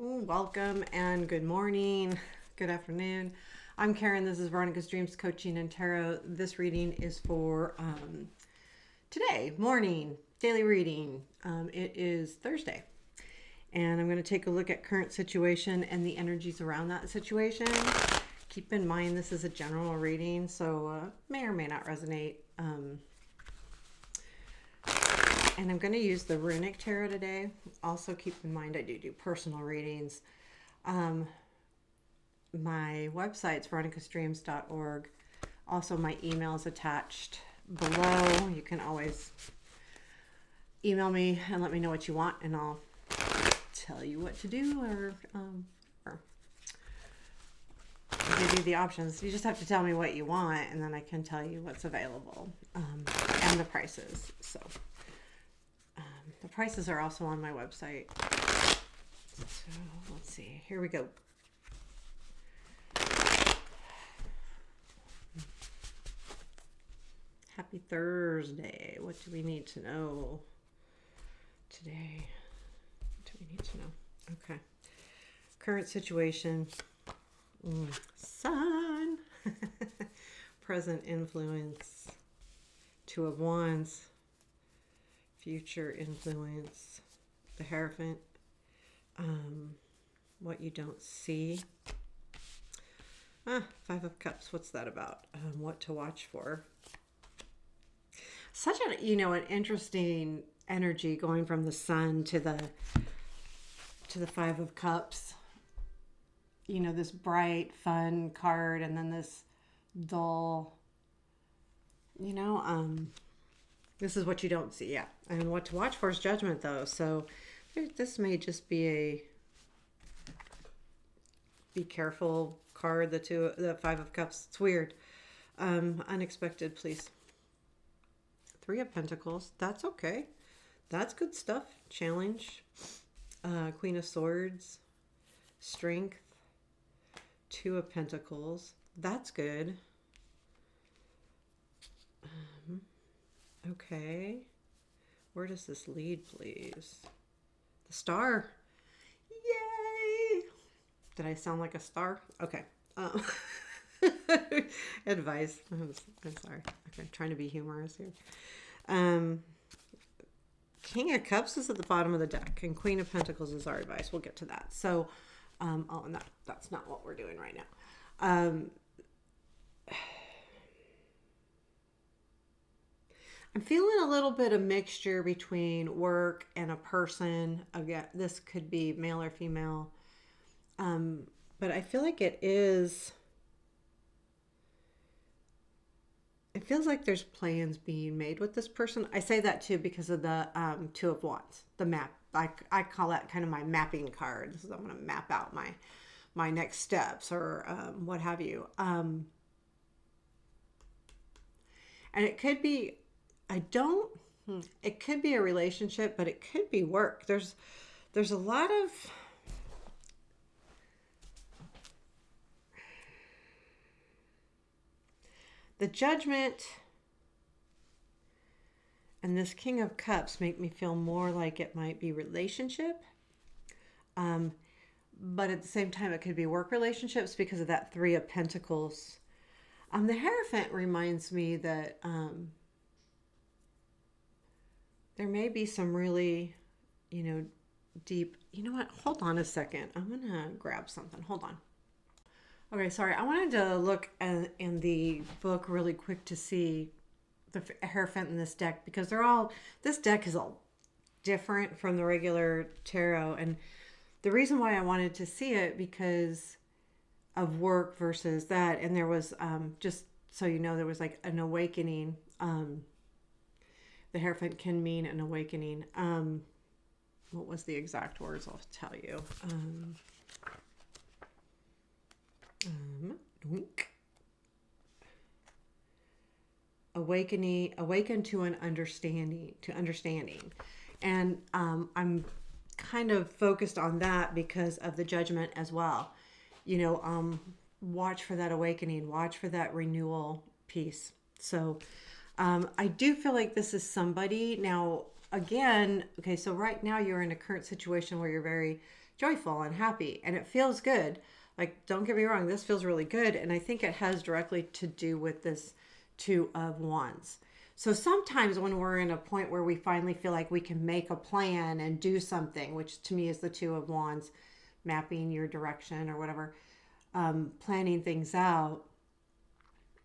Welcome and good morning, good afternoon. I'm Karen. This is Veronica's Dreams Coaching and Tarot. This reading is for today, morning, daily reading. It is Thursday, and I'm going to take a look at current situation and the energies around that situation. Keep in mind this is a general reading, so may or may not resonate. And I'm going to use the Runic Tarot today. Also keep in mind I do personal readings. My website's veronicasdreams.org. Also my email is attached below. You can always email me and let me know what you want, and I'll tell you what to do or give you the options. You just have to tell me what you want, and then I can tell you what's available and the prices. So the prices are also on my website. So let's see. Here we go. Happy Thursday. What do we need to know today? What do we need to know? Okay. Current situation. Sun. Present influence. Two of Wands. Future influence. The Hierophant. What you don't see. Five of Cups. What's that about? What to watch for. Such an an interesting energy going from the Sun to the Five of Cups. This bright, fun card, and then this dull. This is what you don't see, yeah. And what to watch for is Judgment, though. So this may just be be careful card. The Five of Cups. It's weird. Unexpected, please. Three of Pentacles. That's okay. That's good stuff. Challenge. Queen of Swords. Strength. Two of Pentacles. That's good. Okay. Where does this lead, please? The Star. Yay! Did I sound like a star? Okay. Advice. I'm sorry. Okay, trying to be humorous here. King of Cups is at the bottom of the deck, and Queen of Pentacles is our advice. We'll get to that. So, and that's not what we're doing right now. I'm feeling a little bit of mixture between work and a person. Again, this could be male or female. But I feel like it feels like there's plans being made with this person. I say that too because of the Two of Wands, the map. I call that kind of my mapping card. This is, I'm going to map out my next steps or what have you. And it could be, it could be a relationship, but it could be work. There's a lot of the Judgment and this King of Cups make me feel more like it might be relationship. But at the same time, it could be work relationships because of that Three of Pentacles. The Hierophant reminds me that there may be some really, deep... You know what? Hold on a second. I'm going to grab something. Hold on. Okay, sorry. I wanted to look in the book really quick to see the Hierophant in this deck because this deck is all different from the regular tarot. And the reason why I wanted to see it because of work versus that. And there was, just so you know, there was like an awakening. The Hierophant can mean an awakening. What was the exact words? I'll tell you. Awaken to an understanding, and I'm kind of focused on that because of the Judgment as well. Watch for that awakening, watch for that renewal piece. So I do feel like this is somebody now. Again, okay, so right now you're in a current situation where you're very joyful and happy, and it feels good. Like, don't get me wrong, this feels really good. And I think it has directly to do with this Two of Wands. So sometimes when we're in a point where we finally feel like we can make a plan and do something, which to me is the Two of Wands, mapping your direction or whatever, planning things out,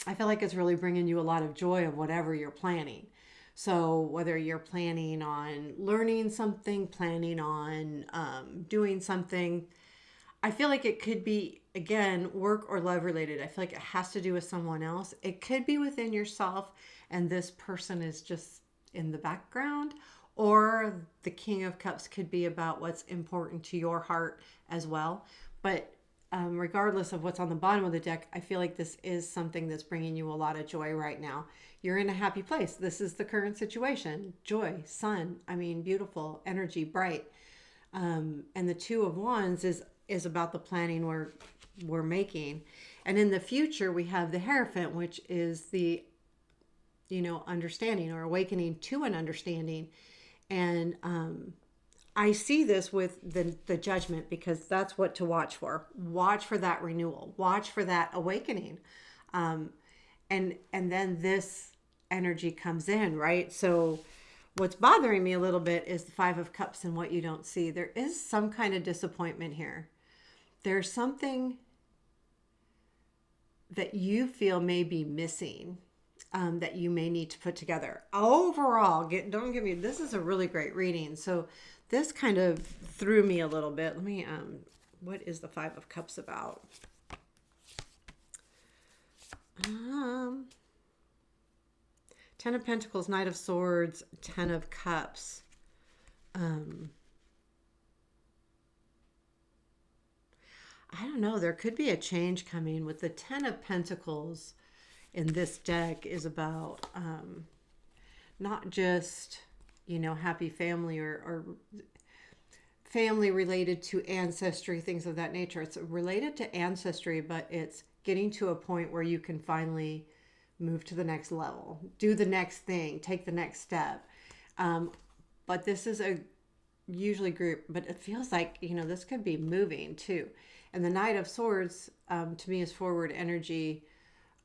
I feel like it's really bringing you a lot of joy of whatever you're planning. So whether you're planning on learning something, planning on doing something, I feel like it could be, again, work or love related. I feel like it has to do with someone else. It could be within yourself, and this person is just in the background. Or the King of Cups could be about what's important to your heart as well. But regardless of what's on the bottom of the deck, I feel like this is something that's bringing you a lot of joy right now. You're in a happy place. This is the current situation. Joy, sun, I mean, beautiful, energy, bright. And the Two of Wands is about the planning we're making. And in the future, we have the Hierophant, which is the, understanding or awakening to an understanding. And I see this with the Judgment, because that's what to watch for. Watch for that renewal. Watch for that awakening. And then this energy comes in, right? So what's bothering me a little bit is the Five of Cups and what you don't see. There is some kind of disappointment here. There's something that you feel may be missing, that you may need to put together. Overall, don't give me, this is a really great reading. So this kind of threw me a little bit. Let me, what is the Five of Cups about? Ten of Pentacles, Knight of Swords, Ten of Cups. I don't know. There could be a change coming with the Ten of Pentacles in this deck is about not just, happy family or family related to ancestry, things of that nature. It's related to ancestry, but it's getting to a point where you can finally move to the next level, do the next thing, take the next step. But this is a usually group, but it feels like, this could be moving too. And the Knight of Swords, to me, is forward energy,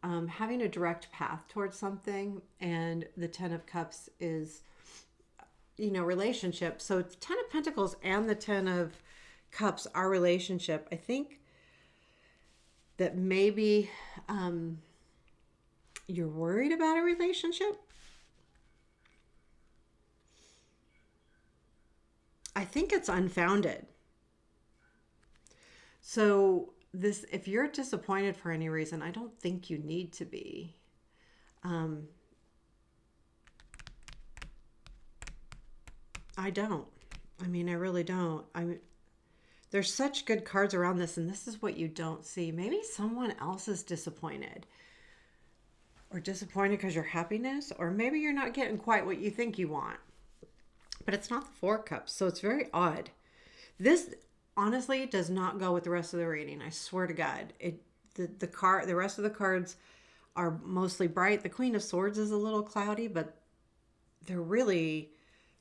having a direct path towards something. And the Ten of Cups is, relationship. So it's Ten of Pentacles and the Ten of Cups are relationship. I think that maybe you're worried about a relationship. I think it's unfounded. So this, if you're disappointed for any reason, I don't think you need to be. I don't. I mean, I really don't. There's such good cards around this, and this is what you don't see. Maybe someone else is disappointed. Or disappointed because your happiness, or maybe you're not getting quite what you think you want. But it's not the Four of Cups, so it's very odd. This honestly does not go with the rest of the reading. I swear to God. The rest of the cards are mostly bright. The Queen of Swords is a little cloudy, but they're really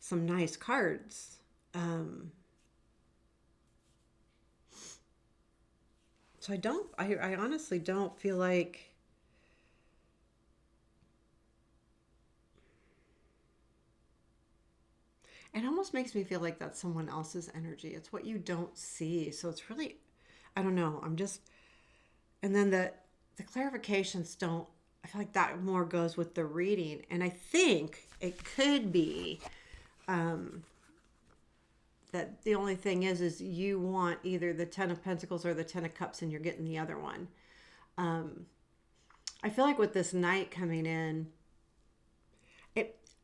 some nice cards. So I honestly don't feel like it almost makes me feel like that's someone else's energy. It's what you don't see. So it's really, I don't know. And then the clarifications don't, I feel like that more goes with the reading. And I think it could be that the only thing is you want either the Ten of Pentacles or the Ten of Cups, and you're getting the other one. I feel like with this Knight coming in,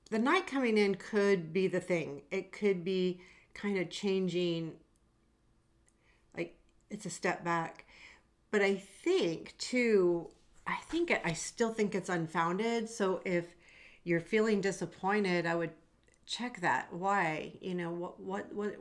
the Knight coming in could be the thing. It could be kind of changing, like it's a step back. But I think too, I still think it's unfounded. So if you're feeling disappointed, I would check that. Why?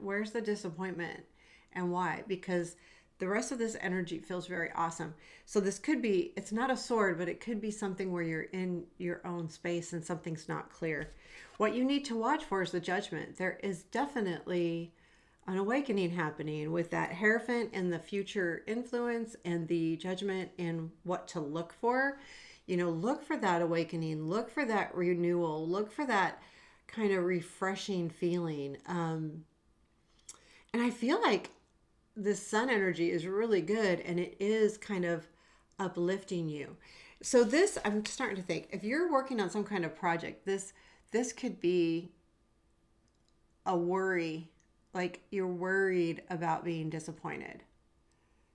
Where's the disappointment and why? Because the rest of this energy feels very awesome. So this could be, it's not a sword, but it could be something where you're in your own space and something's not clear. What you need to watch for is the Judgment. There is definitely an awakening happening with that Hierophant and the future influence and the judgment and what to look for. Look for that awakening, look for that renewal, look for that kind of refreshing feeling. And I feel like this sun energy is really good and it is kind of uplifting you. So this, I'm starting to think, if you're working on some kind of project, this could be a worry, like you're worried about being disappointed.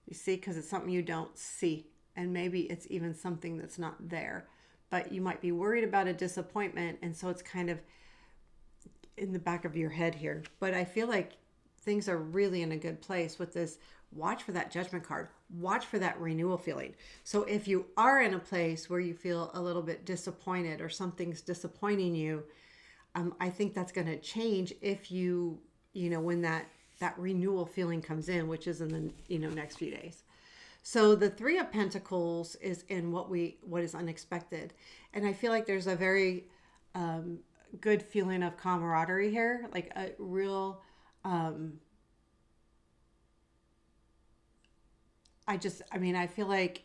You see, because it's something you don't see, and maybe it's even something that's not there, but you might be worried about a disappointment, and so it's kind of in the back of your head here. But I feel like things are really in a good place with this. Watch for that judgment card. Watch for that renewal feeling. So if you are in a place where you feel a little bit disappointed or something's disappointing you, I think that's going to change if when that renewal feeling comes in, which is in the next few days. So the Three of Pentacles is in what is unexpected, and I feel like there's a very good feeling of camaraderie here, like a real. I feel like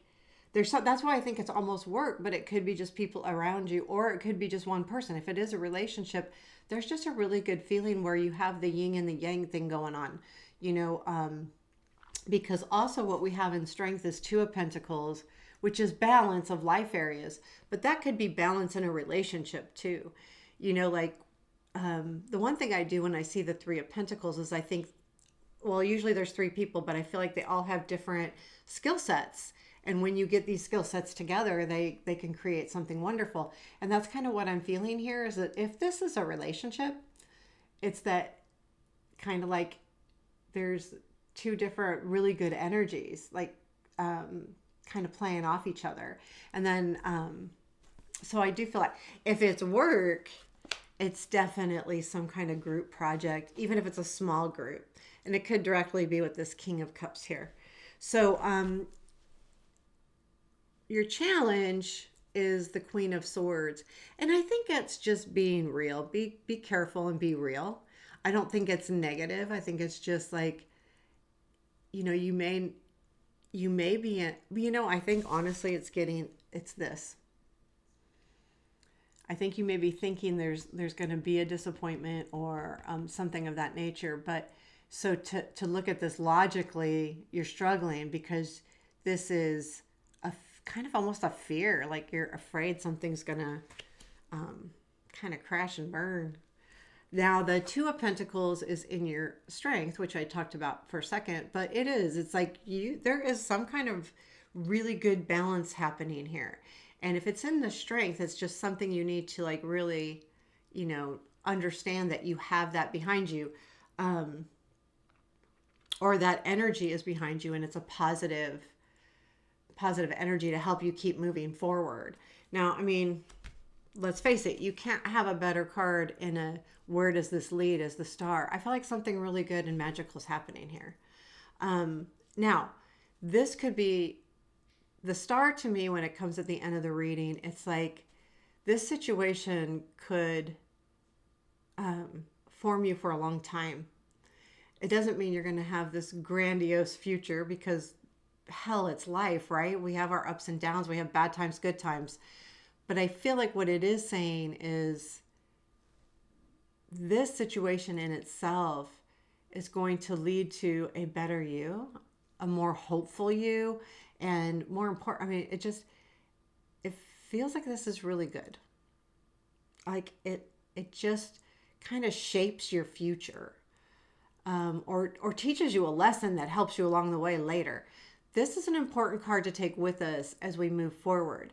that's why I think it's almost work, but it could be just people around you, or it could be just one person. If it is a relationship, there's just a really good feeling where you have the yin and the yang thing going on, because also what we have in strength is Two of Pentacles, which is balance of life areas, but that could be balance in a relationship too. The one thing I do when I see the Three of Pentacles is I think, well, usually there's three people, but I feel like they all have different skill sets. And when you get these skill sets together, they can create something wonderful. And that's kind of what I'm feeling here, is that if this is a relationship, it's that kind of like there's two different really good energies, like kind of playing off each other. And then, so I do feel like if it's work, it's definitely some kind of group project, even if it's a small group. And it could directly be with this King of Cups here. So your challenge is the Queen of Swords. And I think it's just being real. Be careful and be real. I don't think it's negative. I think it's just like, you may be in, I think honestly it's this. I think you may be thinking there's going to be a disappointment or something of that nature. But so to look at this logically, you're struggling because this is kind of almost a fear, like you're afraid something's going to kind of crash and burn. Now, the Two of Pentacles is in your strength, which I talked about for a second, but it's like there is some kind of really good balance happening here. And if it's in the strength, it's just something you need to like really, understand that you have that behind you, or that energy is behind you and it's a positive energy to help you keep moving forward. Now, let's face it, you can't have a better card in a where does this lead as the Star. I feel like something really good and magical is happening here. Now, this could be the Star to me when it comes at the end of the reading. It's like this situation could form you for a long time. It doesn't mean you're going to have this grandiose future because hell, it's life, right? We have our ups and downs. We have bad times, good times. But I feel like what it is saying is this situation in itself is going to lead to a better you, a more hopeful you, and more important. It feels like this is really good. Like it just kind of shapes your future, or teaches you a lesson that helps you along the way later. This is an important card to take with us as we move forward.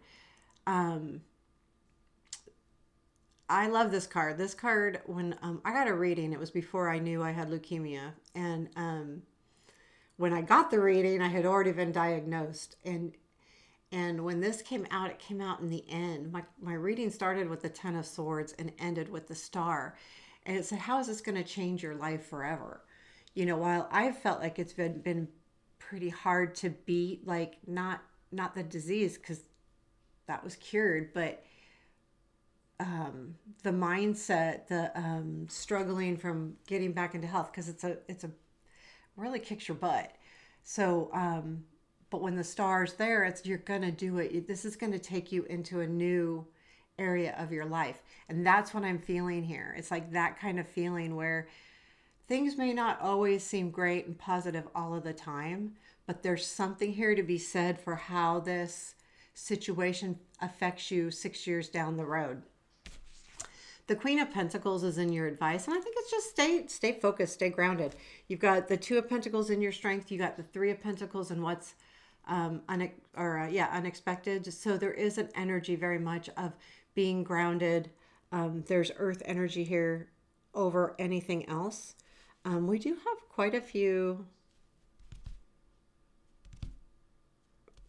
I love this card. This card, when I got a reading, it was before I knew I had leukemia. And when I got the reading, I had already been diagnosed. And when this came out, it came out in the end. My reading started with the Ten of Swords and ended with the Star. And it said, how is this going to change your life forever? While I felt like it's been pretty hard to beat, like not the disease, because that was cured, but the mindset, the struggling from getting back into health, because it's a really kicks your butt. So, but when the star's there, it's you're gonna do it. This is gonna take you into a new area of your life, and that's what I'm feeling here. It's like that kind of feeling where things may not always seem great and positive all of the time, but there's something here to be said for how this situation affects you 6 years down the road. The Queen of Pentacles is in your advice, and I think it's just stay focused, stay grounded. You've got the Two of Pentacles in your strength. You got the Three of Pentacles and what's unexpected. So there is an energy very much of being grounded. There's Earth energy here over anything else. We do have quite a few.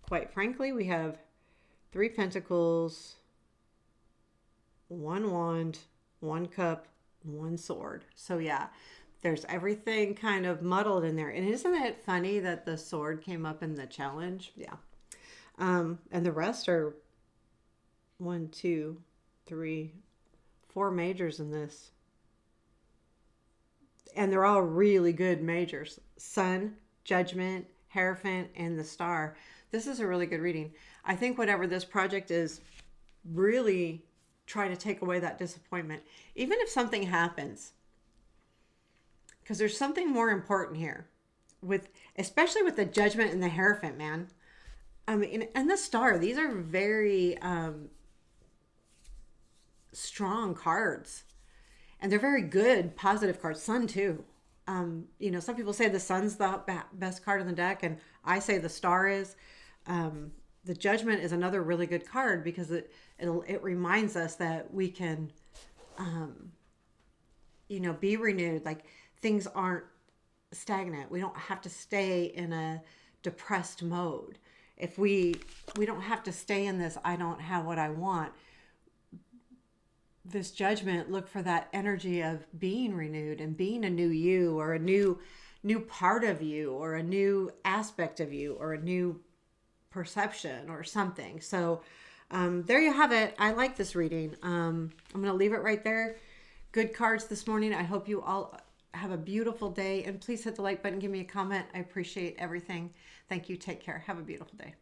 Quite frankly, we have Three Pentacles, one wand, one cup, one sword. So yeah, there's everything kind of muddled in there. And isn't it funny that the sword came up in the challenge? Yeah. And the rest are 1, 2, 3, 4 majors in this. And they're all really good majors. Sun, Judgment, Hierophant, and the Star. This is a really good reading. I think whatever this project is, really try to take away that disappointment. Even if something happens, because there's something more important here, especially with the Judgment and the Hierophant, man. I mean, and the Star, these are very strong cards. And they're very good, positive cards. Sun, too. Some people say the Sun's the best card in the deck, and I say the Star is. The Judgment is another really good card because it reminds us that we can, be renewed. Like, things aren't stagnant. We don't have to stay in a depressed mode. If we don't have to stay in this, I don't have what I want. This Judgment, look for that energy of being renewed and being a new you, or a new part of you, or a new aspect of you, or a new perception or something. So there you have it. I like this reading. I'm going to leave it right there. Good cards this morning. I hope you all have a beautiful day, and please hit the like button. Give me a comment. I appreciate everything. Thank you. Take care. Have a beautiful day.